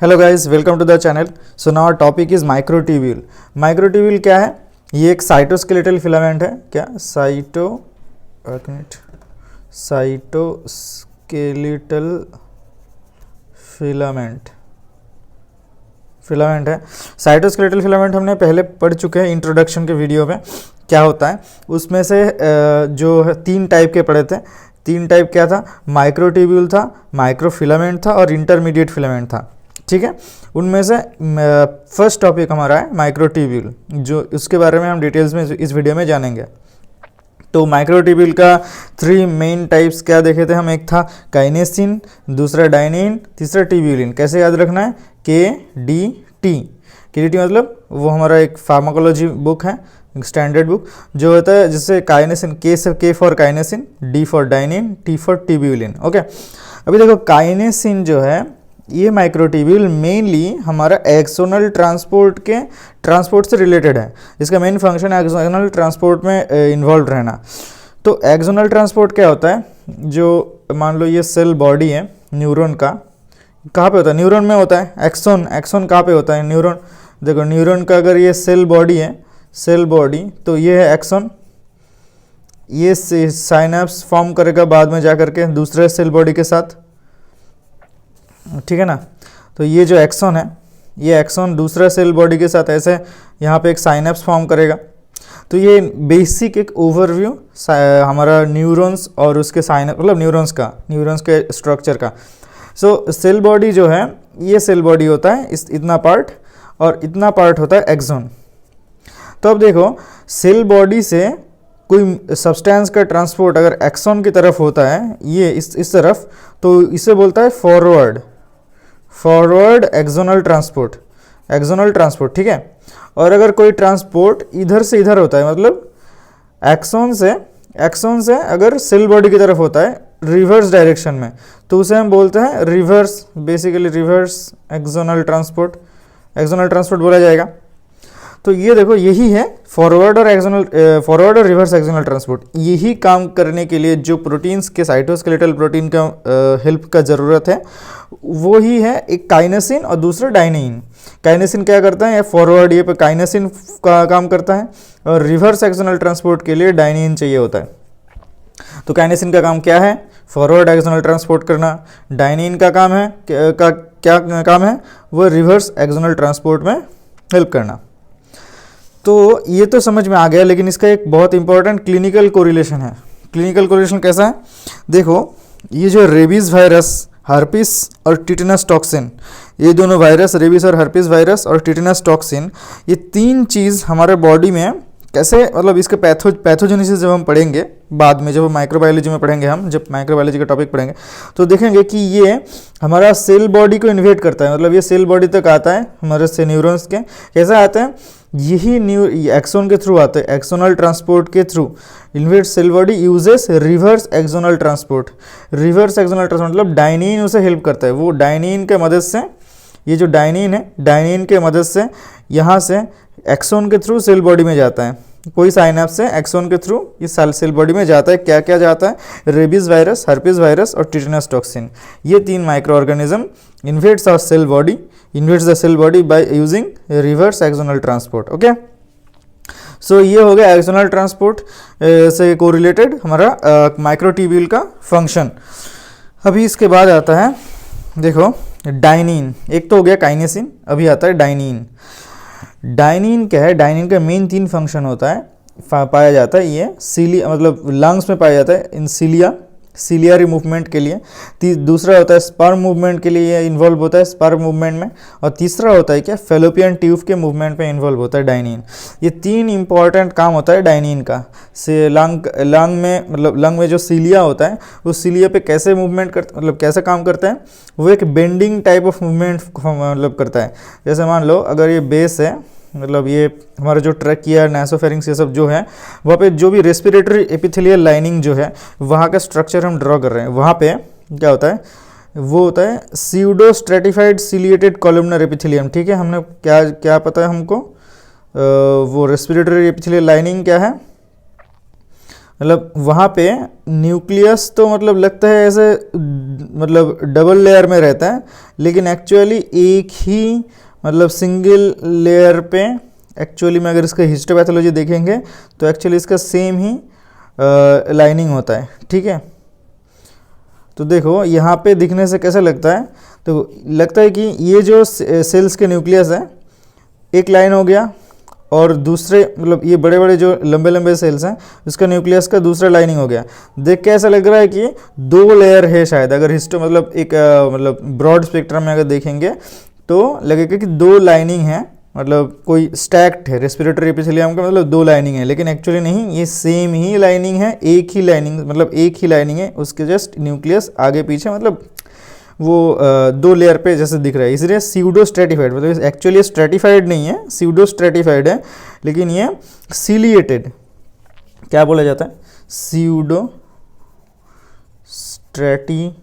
Hello guys, welcome to the channel. So now our topic is microtubule. Microtubule क्या है? ये एक cytoskeletal filament है। क्या साइटोस्केलेटल फिलामेंट है। साइटोस्केलेटल फिलामेंट हमने पहले पढ़ चुके हैं इंट्रोडक्शन के वीडियो में। क्या होता है उसमें से जो है 3 टाइप के पढ़े थे। 3 टाइप क्या था? माइक्रोट्यूब्यूल था, माइक्रोफिलामेंट था और इंटरमीडिएट फिलामेंट था। ठीक है, उनमें से फर्स्ट टॉपिक हमारा है माइक्रोट्यूब्यूल, जो उसके बारे में हम डिटेल्स में इस वीडियो में जानेंगे। तो माइक्रोट्यूब्यूल का 3 मेन टाइप्स क्या देखे थे हम? एक था काइनेसिन, दूसरा डाइनिन, तीसरा ट्यूब्यूलिन। कैसे याद रखना है? KDT। KDT मतलब वो हमारा एक फार्माकोलॉजी बुक है, स्टैंडर्ड बुक, जो होता है जिससे काइनेसिन, K for काइनेसिन, D for dynein, T for tubulin. Okay, अभी देखो काइनेसिन जो है ये माइक्रोट्यूब्यूल मेनली हमारा एक्सोनल ट्रांसपोर्ट से रिलेटेड है। इसका मेन फंक्शन है एक्सोनल ट्रांसपोर्ट में इन्वॉल्व रहना। तो एक्सोनल ट्रांसपोर्ट क्या होता है? जो मान लो ये सेल बॉडी है न्यूरॉन का, कहाँ पे होता है? न्यूरॉन में होता है। एक्सोन कहाँ पे होता है? न्यूरॉन। देखो न्यूरॉन का अगर ये सेल बॉडी है, सेल बॉडी, तो ये है एक्सोन। ये साइनेप्स फॉर्म करेगा बाद में जा करके दूसरे सेल बॉडी के साथ, ठीक है ना। तो ये जो एक्सॉन है, ये एक्सॉन दूसरा सेल बॉडी के साथ ऐसे यहाँ पे एक साइनेप्स फॉर्म करेगा। तो ये बेसिक एक ओवरव्यू हमारा न्यूरॉन्स और उसके साइनेप्स, मतलब न्यूरॉन्स के स्ट्रक्चर का। सो सेल बॉडी जो है, ये सेल बॉडी होता है इतना पार्ट, और इतना पार्ट होता है एक्सॉन। तो अब देखो सेल बॉडी से कोई सब्सटेंस का ट्रांसपोर्ट अगर एक्सॉन की तरफ होता है, ये इस तरफ, तो इसे बोलता है फॉरवर्ड एक्सोनल ट्रांसपोर्ट, ठीक है। और अगर कोई ट्रांसपोर्ट इधर से इधर होता है, मतलब एक्सॉन से अगर सेल बॉडी की तरफ होता है रिवर्स डायरेक्शन में, तो उसे हम बोलते हैं रिवर्स एक्सोनल ट्रांसपोर्ट बोला जाएगा। तो ये देखो, यही है फॉरवर्ड और रिवर्स एक्सोनल ट्रांसपोर्ट। यही काम करने के लिए जो प्रोटीन्स के साइटोस्केलेटल प्रोटीन का हेल्प का ज़रूरत है, वो ही है एक काइनेसिन और दूसरा डाइनिन। काइनेसिन क्या करता है? फॉरवर्ड ये पे काइनेसिन का काम करता है, और रिवर्स एक्सोनल ट्रांसपोर्ट के लिए डाइनिन चाहिए होता है। तो काइनेसिन का काम क्या है? फॉरवर्ड एक्सोनल ट्रांसपोर्ट करना। डाइनिन का काम है क्या काम है? वो रिवर्स एक्सोनल ट्रांसपोर्ट में हेल्प करना। तो ये तो समझ में आ गया, लेकिन इसका एक बहुत इंपॉर्टेंट क्लिनिकल कोरिलेशन है। क्लिनिकल कोरिलेशन कैसा है? देखो, ये जो रेबीज वायरस, हर्पिस और टिटेनस टॉक्सिन, ये दोनों वायरस, रेबीज और हर्पिस वायरस और टिटेनस टॉक्सिन, ये 3 चीज़ हमारे बॉडी में कैसे, मतलब इसके पैथोजेनेसिस जब हम पढ़ेंगे बाद में, जब माइक्रोबायोलॉजी में पढ़ेंगे, हम जब माइक्रोबायोलॉजी का टॉपिक पढ़ेंगे, तो देखेंगे कि ये हमारा सेल बॉडी को इन्वेट करता है। मतलब ये सेल बॉडी तक आता है हमारे से न्यूरॉन्स के। कैसे आते हैं? यही एक्सोन के थ्रू आते हैं, एक्सोनल ट्रांसपोर्ट के थ्रू। इन्वेट cell body uses reverse axonal transport मतलब डाइनिन उसे हेल्प करता है। वो डाइनिन के मदद से, ये जो डाइनिन है, डाइनिन के मदद से यहाँ से एक्सोन के थ्रू सेल बॉडी में जाता है। कोई साइनेप्स से एक्सोन के थ्रू ये सेल बॉडी में जाता है। क्या क्या जाता है? रेबीज वायरस, हर्पिस वायरस और टिटेनस टॉक्सिन। ये 3 micro organism invades the cell body by using reverse axonal transport. Okay, so ये हो गया एक्सोनल ट्रांसपोर्ट से कोरिलेटेड हमारा माइक्रोट्यूब्यूल का फंक्शन। अभी इसके बाद आता है, देखो डाइनिन। एक तो हो गया काइनेसिन, अभी आता है डाइनिन। डाइनिन क्या है? डाइनिन का मेन 3 फंक्शन होता है, पाया जाता है। ये सीलिया, मतलब लंग्स में पाया जाता है, इन सीलियरी मूवमेंट के लिए। दूसरा होता है स्पर्म मूवमेंट के लिए, ये इन्वॉल्व होता है स्पर्म मूवमेंट में। और तीसरा होता है क्या? फेलोपियन ट्यूब के मूवमेंट में इन्वॉल्व होता है डाइनिन। ये 3 इंपॉर्टेंट काम होता है डाइनिन का। से लंग में, मतलब लंग में जो सीलिया होता है, उस सीलिया पे कैसे मूवमेंट करता, मतलब कैसे काम करता है? वो एक बेंडिंग टाइप ऑफ मूवमेंट मतलब करता है। जैसे मान लो अगर ये बेस है, मतलब ये हमारा जो ट्रैकिया, नासोफेरिंग्स, ये सब जो है, वहाँ पे जो भी रेस्पिरेटरी एपिथेलियल लाइनिंग जो है, वहाँ का स्ट्रक्चर हम ड्रॉ कर रहे हैं। वहाँ पे क्या होता है? वो होता है pseudo stratified ciliated columnar epithelium. ठीक है, हमने क्या पता है हमको? वो रेस्पिरेटरी एपिथेलियल लाइनिंग क्या है? मतलब वहाँ पे न्यूक्लियस तो मतलब लगता है ऐसे मतलब डबल लेयर में रहता है, लेकिन एक्चुअली एक ही मतलब सिंगल लेयर पे एक्चुअली में अगर इसका हिस्टोपैथोलॉजी देखेंगे तो एक्चुअली इसका सेम ही लाइनिंग होता है, ठीक है। तो देखो यहाँ पे दिखने से कैसा लगता है, तो लगता है कि ये जो सेल्स के न्यूक्लियस है एक लाइन हो गया, और दूसरे मतलब ये बड़े बड़े जो लंबे लंबे सेल्स हैं उसका न्यूक्लियस का दूसरा लाइनिंग हो गया। देख के ऐसा लग रहा है कि दो लेयर है शायद, अगर हिस्टो मतलब एक मतलब ब्रॉड स्पेक्ट्रम में अगर देखेंगे तो लगेगा कि दो लाइनिंग है, मतलब कोई स्टैक्ड है रेस्पिरेटरी एपिथेलियम का, मतलब दो लाइनिंग है, लेकिन एक्चुअली नहीं, ये सेम ही लाइनिंग है, एक ही लाइनिंग, मतलब एक ही लाइनिंग है, उसके जस्ट न्यूक्लियस आगे पीछे मतलब वो दो लेयर पे जैसे दिख रहा है, इसलिए सीउडो स्ट्रेटिफाइड, मतलब एक्चुअली स्ट्रेटिफाइड नहीं है, सीउडो स्ट्रेटिफाइड है, लेकिन ये सिलिएटेड, क्या बोला जाता है, pseudo stratified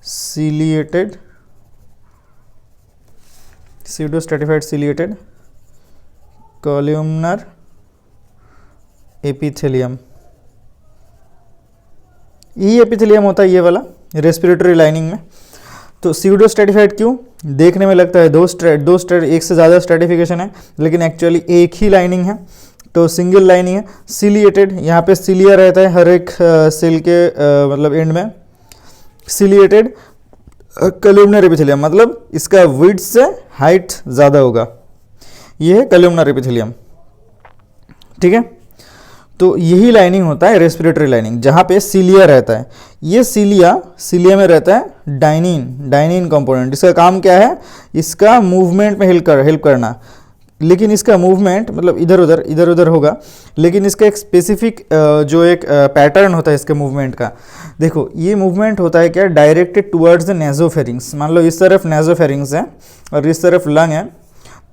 ciliated, pseudo stratified ciliated columnar epithelium, ये एपिथेलियम होता है ये वाला रेस्पिरेटरी लाइनिंग में। तो सीउडो स्ट्रेटिफाइड क्यों, देखने में लगता है एक से ज़्यादा स्ट्रेटिफिकेशन है, लेकिन एक्चुअली एक ही लाइनिंग है, तो सिंगल लाइनिंग है। सिलिएटेड, यहाँ पे सिलिया रहता है हर एक सेल के मतलब एंड में। सिलिएटेड कॉलमनर एपिथेलियम, मतलब इसका विड्थ से हाइट ज़्यादा होगा, ये है कॉलमनर एपिथेलियम, ठीक है। तो यही लाइनिंग होता है रेस्पिरेटरी लाइनिंग, जहाँ पे सीलिया रहता है। ये सीलिया में रहता है डाइनिन कंपोनेंट। इसका काम क्या है, इसका मूवमेंट में हेल्प करना, लेकिन इसका मूवमेंट मतलब इधर उधर होगा, लेकिन इसका एक स्पेसिफिक जो एक पैटर्न होता है इसके मूवमेंट का। देखो ये मूवमेंट होता है क्या, डायरेक्टेड टुवर्ड्स द नेजोफेरिंग्स। मान लो इस तरफ नेजोफेरिंग्स है और इस तरफ लंग है,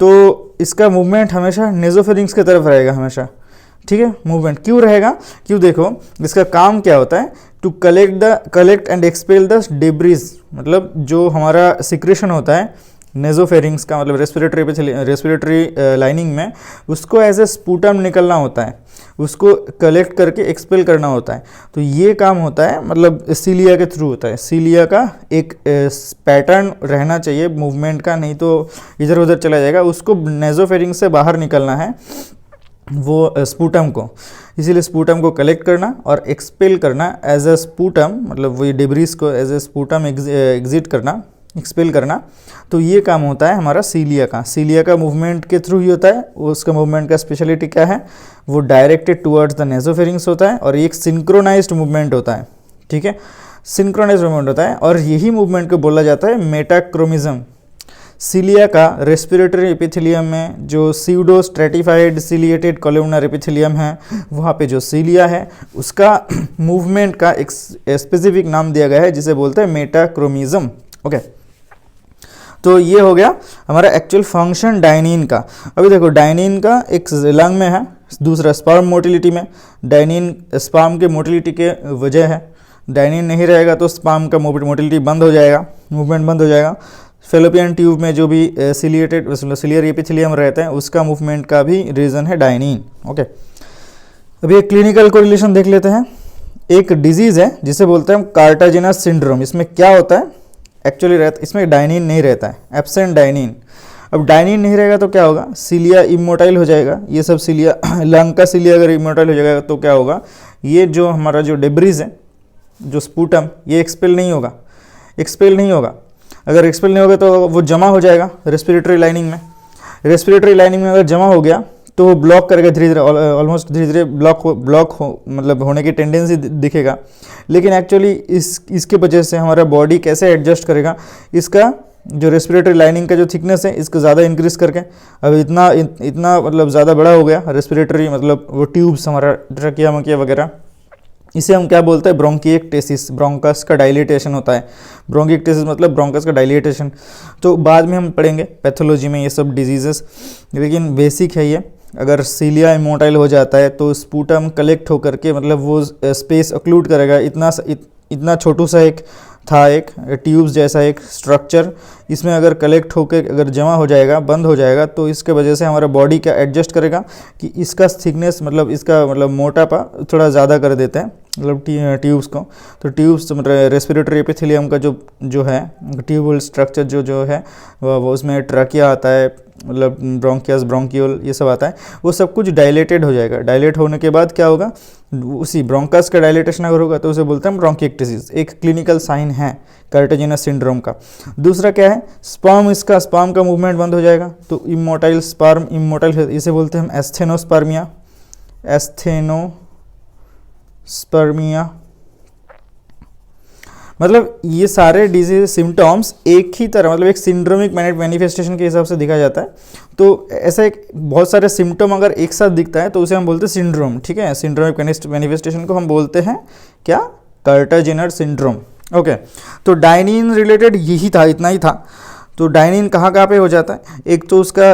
तो इसका मूवमेंट हमेशा नेजोफेरिंग्स की तरफ रहेगा हमेशा, ठीक है। मूवमेंट क्यों रहेगा, क्यों, देखो इसका काम क्या होता है, to collect and expel the debris, मतलब जो हमारा सिक्रेशन होता है नेजोफेरिंग्स का, मतलब रेस्पिरेटरी लाइनिंग में, उसको एज ए स्पूटम निकलना होता है, उसको कलेक्ट करके एक्सपेल करना होता है। तो ये काम होता है मतलब सीलिया के थ्रू होता है। सीलिया का एक पैटर्न रहना चाहिए मूवमेंट का, नहीं तो इधर उधर चला जाएगा, उसको नेजोफेरिंग से बाहर निकलना है वो स्पूटम को, इसीलिए स्पूटम को कलेक्ट करना और एक्सपेल करना एज अ स्पूटम, मतलब वही डिब्रीज को एज अ स्पूटम एग्जिट करना, एक्सपेल करना। तो ये काम होता है हमारा सीलिया का मूवमेंट के थ्रू ही होता है। उसका मूवमेंट का स्पेशलिटी क्या है, वो डायरेक्टेड टुवर्ड्स द नेजोफेरिंग्स होता है और एक सिंक्रोनाइज्ड मूवमेंट होता है, ठीक है, सिंक्रोनाइज्ड मूवमेंट होता है, और यही मूवमेंट को बोला जाता है मेटाक्रोमिज्म। सीलिया का रेस्पिरेटरी एपिथेलियम में जो सीउडो स्ट्रेटिफाइड सिलिएटेड कॉलमनर एपिथेलियम है, वहाँ पे जो सीलिया है उसका मूवमेंट का एक स्पेसिफिक नाम दिया गया है जिसे बोलते हैं मेटाक्रोमिज्म, ओके। तो ये हो गया हमारा एक्चुअल फंक्शन डाइनिन का। अभी देखो डाइनिन का एक लंग में है, दूसरा स्पर्म मोटिलिटी में। डाइनिन स्पर्म के मोटिलिटी के वजह है, डाइनिन नहीं रहेगा तो स्पर्म का मोटिलिटी बंद हो जाएगा, मूवमेंट बंद हो जाएगा। फेलोपियन ट्यूब में जो भी सिलियर एपिथेलियम रहते हैं उसका मूवमेंट का भी रीज़न है डाइनिन, ओके। अभी एक क्लिनिकल कोरिलेशन देख लेते हैं। एक डिजीज़ है जिसे बोलते हैं हम कार्टाजिनस सिंड्रोम। इसमें क्या होता है, एक्चुअली इसमें डाइनिन नहीं रहता है, एब्सेंट डाइनिन। अब डाइनिन नहीं रहेगा तो क्या होगा, सीलिया इमोटाइल हो जाएगा, ये सब सीलिया लंग का सीलिया अगर इमोटाइल हो जाएगा तो क्या होगा, ये जो हमारा जो डेब्रीज है, जो स्पूटम, ये एक्सपेल नहीं होगा। अगर एक्सपेल नहीं होगा तो वो जमा हो जाएगा रेस्पिरेटरी लाइनिंग में। रेस्पिरेटरी लाइनिंग में अगर जमा हो गया तो वो ब्लॉक करेगा धीरे धीरे, ऑलमोस्ट धीरे धीरे ब्लॉक मतलब होने की टेंडेंसी दिखेगा। लेकिन एक्चुअली इसके वजह से हमारा बॉडी कैसे एडजस्ट करेगा, इसका जो रेस्पिरेटरी लाइनिंग का जो थिकनेस है इसको ज़्यादा इंक्रीज़ करके, अब इतना मतलब ज़्यादा बड़ा हो गया रेस्पिरेटरी, मतलब वो ट्यूब्स हमारा ट्रकिया मकिया वगैरह, इसे हम क्या बोलते हैं, ब्रोंकिएक्टेसिस, ब्रोंकस का डायलिटेशन होता है। ब्रोंकिएक्टेसिस मतलब ब्रोंकस का डायलिटेशन। तो बाद में हम पढ़ेंगे पैथोलॉजी में ये सब डिजीजेस, लेकिन बेसिक है ये। अगर सीलिया इमोटाइल हो जाता है तो स्पूटम कलेक्ट होकर के मतलब वो स्पेस ऑक्लूड करेगा। इतना छोटू सा एक ट्यूब्स जैसा एक स्ट्रक्चर, इसमें अगर कलेक्ट होकर अगर जमा हो जाएगा, बंद हो जाएगा, तो इसके वजह से हमारा बॉडी क्या एडजस्ट करेगा कि इसका थिकनेस मतलब इसका मतलब मोटापा थोड़ा ज़्यादा कर देते हैं, मतलब ट्यूब्स को। तो ट्यूब्स रेस्पिरेटरी एपिथेलियम का जो है ट्यूबुल स्ट्रक्चर जो है वो उसमें ट्रकिया आता है, मतलब ब्रोंकियस ब्रोंक्यूल ये सब आता है, वो सब कुछ डायलेटेड हो जाएगा। डायलेट होने के बाद क्या होगा, उसी ब्रोंकस का डायलेटेशन अगर होगा तो उसे बोलते हैं ब्रोंकिएक्टेसिस। एक क्लिनिकल साइन है कार्टिलेजिनस सिंड्रोम का। दूसरा क्या है, स्पर्म का मूवमेंट बंद हो जाएगा, तो इमोटाइल स्पर्म, इमोटाइल इसे बोलते हैं हम एस्थेनोस्पर्मिया। एस्थेनोस्पर्मिया मतलब ये सारे डिजीज सिम्टम्स एक ही तरह, मतलब एक सिंड्रोमिक मैनिफेस्टेशन के हिसाब से दिखा जाता है। तो ऐसा एक बहुत सारे सिम्टम अगर एक साथ दिखता है तो उसे हम बोलते हैं सिंड्रोम, ठीक है। सिंड्रोमिक मैनिफेस्टेशन को हम बोलते हैं क्या, कार्टाजेनर सिंड्रोम। ओके, तो डायनिन रिलेटेड यही था, इतना ही था। तो डायनिन कहाँ कहाँ पे हो जाता है, एक तो उसका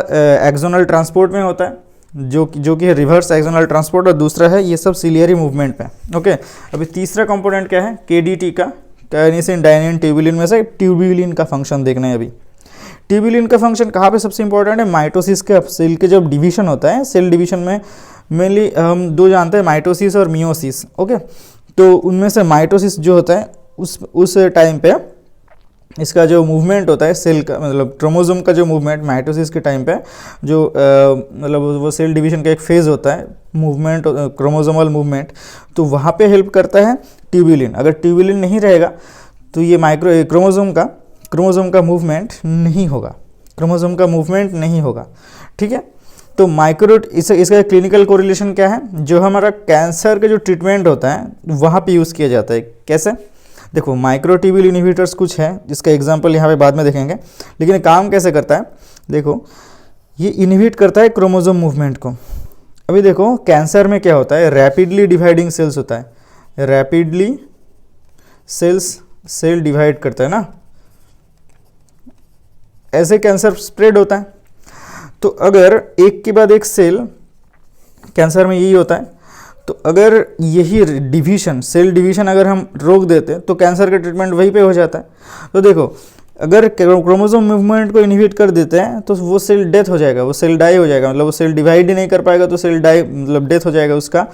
एक्सोनल ट्रांसपोर्ट में होता है जो कि है रिवर्स एक्सोनल ट्रांसपोर्ट, और दूसरा है ये सब सिलियरी मूवमेंट पे। ओके, अभी तीसरा कंपोनेंट क्या है, केडीटी का, काइनेसिन डायनिन ट्यूबुलिन में से ट्यूबुलिन का फंक्शन देखना है। अभी ट्यूबुलिन का फंक्शन कहाँ पे सबसे इंपॉर्टेंट है, माइटोसिस के सेल के जब डिवीजन होता है, सेल डिवीजन में मेनली हम दो जानते हैं, माइटोसिस और मियोसिस। ओके, तो उनमें से माइटोसिस जो होता है उस टाइम पे इसका जो मूवमेंट होता है सेल का, मतलब क्रोमोसोम का जो मूवमेंट माइटोसिस के टाइम पे जो मतलब वो सेल डिवीजन का एक फेज़ होता है मूवमेंट, क्रोमोसोमल मूवमेंट, तो वहाँ पे हेल्प करता है ट्यूबुलिन। अगर ट्यूबुलिन नहीं रहेगा तो ये क्रोमोसोम का मूवमेंट नहीं होगा, क्रोमोसोम का मूवमेंट नहीं होगा, ठीक है। तो इसका क्लिनिकल कोरिलेशन क्या है, जो हमारा कैंसर का जो ट्रीटमेंट होता है वहाँ पे यूज़ किया जाता है। कैसे, देखो माइक्रोट्यूब्यूल इनहिबिटर्स कुछ है जिसका एग्जांपल यहाँ पे बाद में देखेंगे, लेकिन काम कैसे करता है, देखो ये इनहिबिट करता है क्रोमोसोम मूवमेंट को। अभी देखो कैंसर में क्या होता है, रैपिडली डिवाइडिंग सेल्स होता है, रैपिडली सेल डिवाइड करता है ना, ऐसे कैंसर स्प्रेड होता है। तो अगर एक के बाद एक सेल, कैंसर में यही होता है, तो अगर यही सेल डिवीजन अगर हम रोक देते तो कैंसर का ट्रीटमेंट वहीं पे हो जाता है। तो देखो अगर क्रोमोसोम मूवमेंट को इनहिबिट कर देते हैं तो वो सेल डेथ हो जाएगा, वो सेल डाई हो जाएगा, मतलब वो सेल डिवाइड ही नहीं कर पाएगा, तो सेल डाई मतलब डेथ हो जाएगा उसका।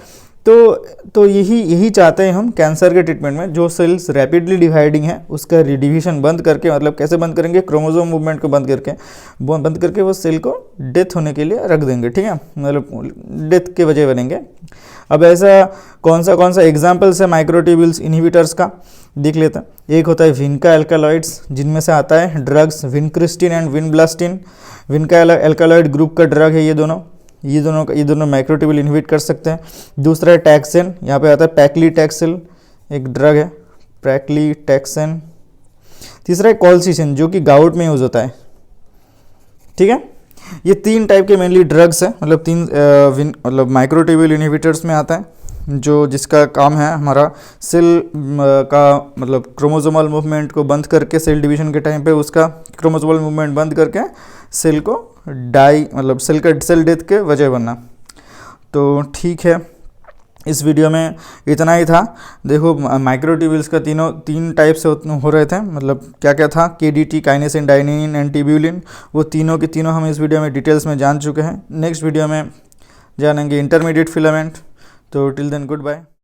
तो यही चाहते हैं हम कैंसर के ट्रीटमेंट में, जो सेल्स रैपिडली डिवाइडिंग है उसका डिवीजन बंद करके, मतलब कैसे बंद करेंगे, क्रोमोसोम मूवमेंट को बंद करके वो सेल को डेथ होने के लिए रख देंगे, ठीक है, मतलब डेथ के वजह बनेंगे। अब ऐसा कौन सा एग्जाम्पल्स है माइक्रोट्यूब्यूल्स इनहिबिटर्स का देख लेते हैं। एक होता है विनका एल्कालॉइड्स, जिनमें से आता है drugs vincristine and vinblastine. Vinca alkaloid group का ड्रग है ये दोनों माइक्रोट्यूब्यूल इनहिबिट कर सकते हैं। दूसरा है टैक्सेन, यहाँ पे आता है पैक्लीटैक्सेल, एक ड्रग है पैक्लीटैक्सेन। तीसरा है कॉलसिसिन जो कि गाउट में यूज होता है, ठीक है। ये 3 टाइप के मेनली ड्रग्स हैं, मतलब मतलब माइक्रोट्यूब्यूल इनहिबिटर्स में आता है, जो जिसका काम है हमारा सेल का मतलब क्रोमोसोमल मूवमेंट को बंद करके, सेल डिवीजन के टाइम पे उसका क्रोमोसोमल मूवमेंट बंद करके सेल को मतलब सेल डेथ के वजह बनना। तो ठीक है, इस वीडियो में इतना ही था। देखो माइक्रोट्यूब्यूल्स का 3 टाइप से हो रहे थे, मतलब क्या क्या था, केडीटी, काइनेसिन डायनिन एंड ट्यूबुलिन, वो तीनों के तीनों हम इस वीडियो में डिटेल्स में जान चुके हैं। नेक्स्ट वीडियो में जानेंगे इंटरमीडिएट फिलामेंट। तो टिल देन गुड बाय।